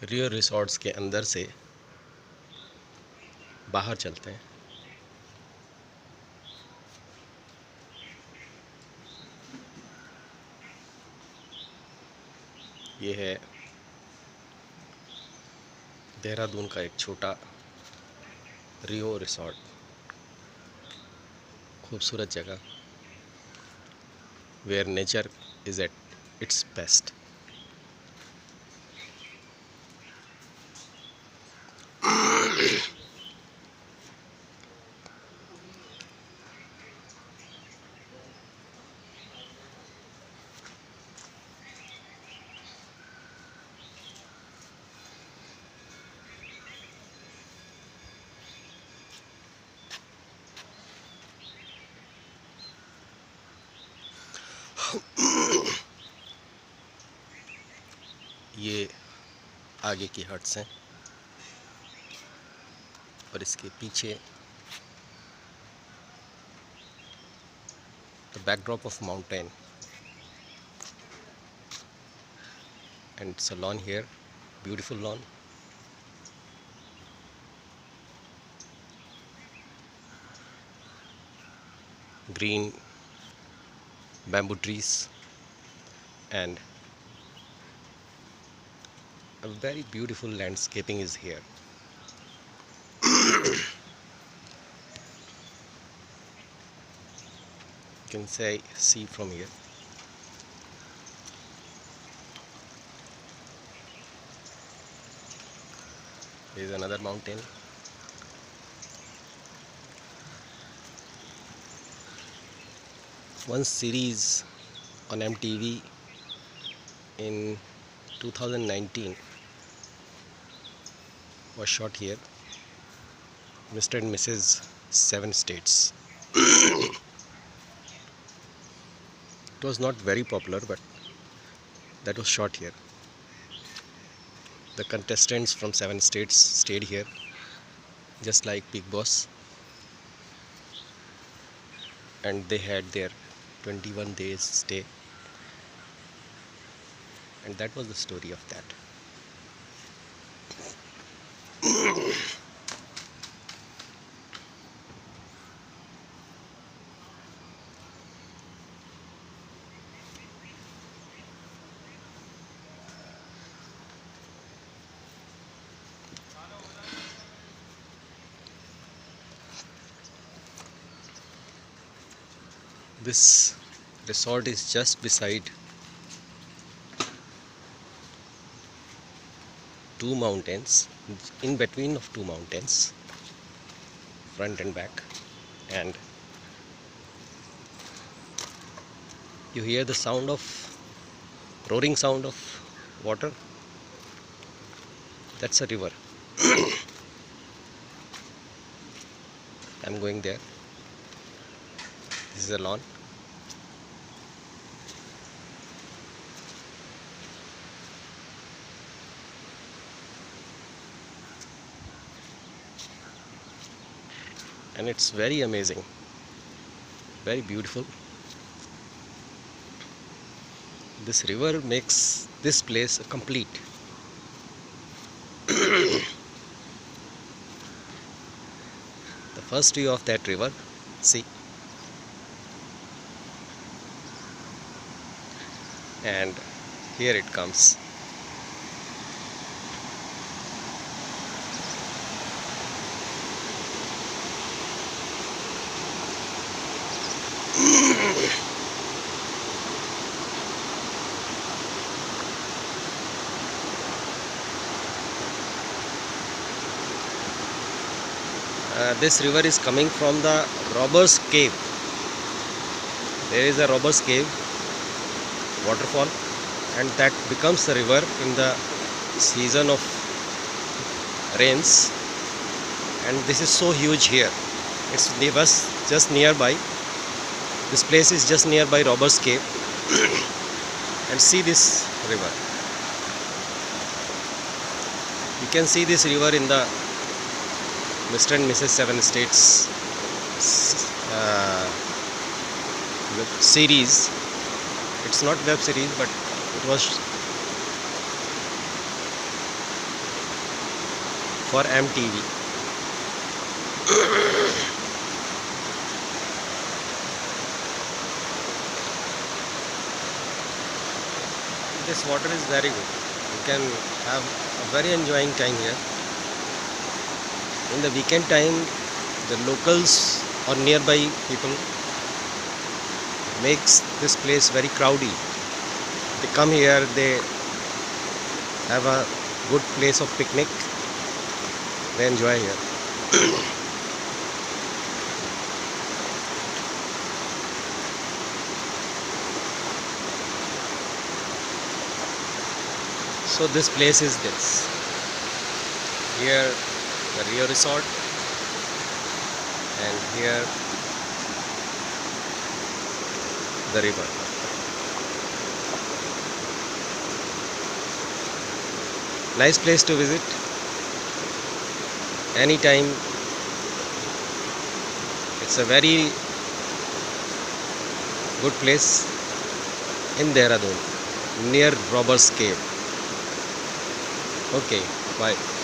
रियो resorts के अंदर से बाहर चलते हैं। ये है देहरादून का एक छोटा रियो रिसॉर्ट। खूबसूरत जगह, where nature is at its best. ये आगे की हट्स हैं और इसके पीछे the backdrop of mountain and it's a lawn here, beautiful lawn. Green bamboo trees and a very beautiful landscaping is here. You can see from here. There is another mountain. One series on MTV in 2019 was shot here, Mr. and Mrs. Seven States. It was not very popular, but that was shot here. The contestants from 7 states stayed here, just like Big Boss, and they had their 21 days stay, and that was the story of that. This resort is just beside two mountains, in between of two mountains, front and back, and you hear the sound of roaring sound of water. That's a river. I'm going there. This is a lawn. And it's very amazing, very beautiful. This river makes this place complete. The first view of that river, see, and here it comes. This river is coming from the Robber's Cave. There is a Robber's Cave waterfall, and that becomes a river in the season of rains. And this is so huge here. It's just nearby. This place is just nearby Robber's Cave. And see this river. You can see this river in the Mr. and Mrs. Seven States web series. It's not web series, but it was for MTV. This water is very good. You can have a very enjoying time here. In the weekend time, the locals or nearby people makes this place very crowdy. They come here, they have a good place of picnic. They enjoy here. So this place is this. Here the Rio Resort, and here the river. Nice place to visit anytime. It's a very good place in Dehradun, near Robbers Cave. Okay, bye.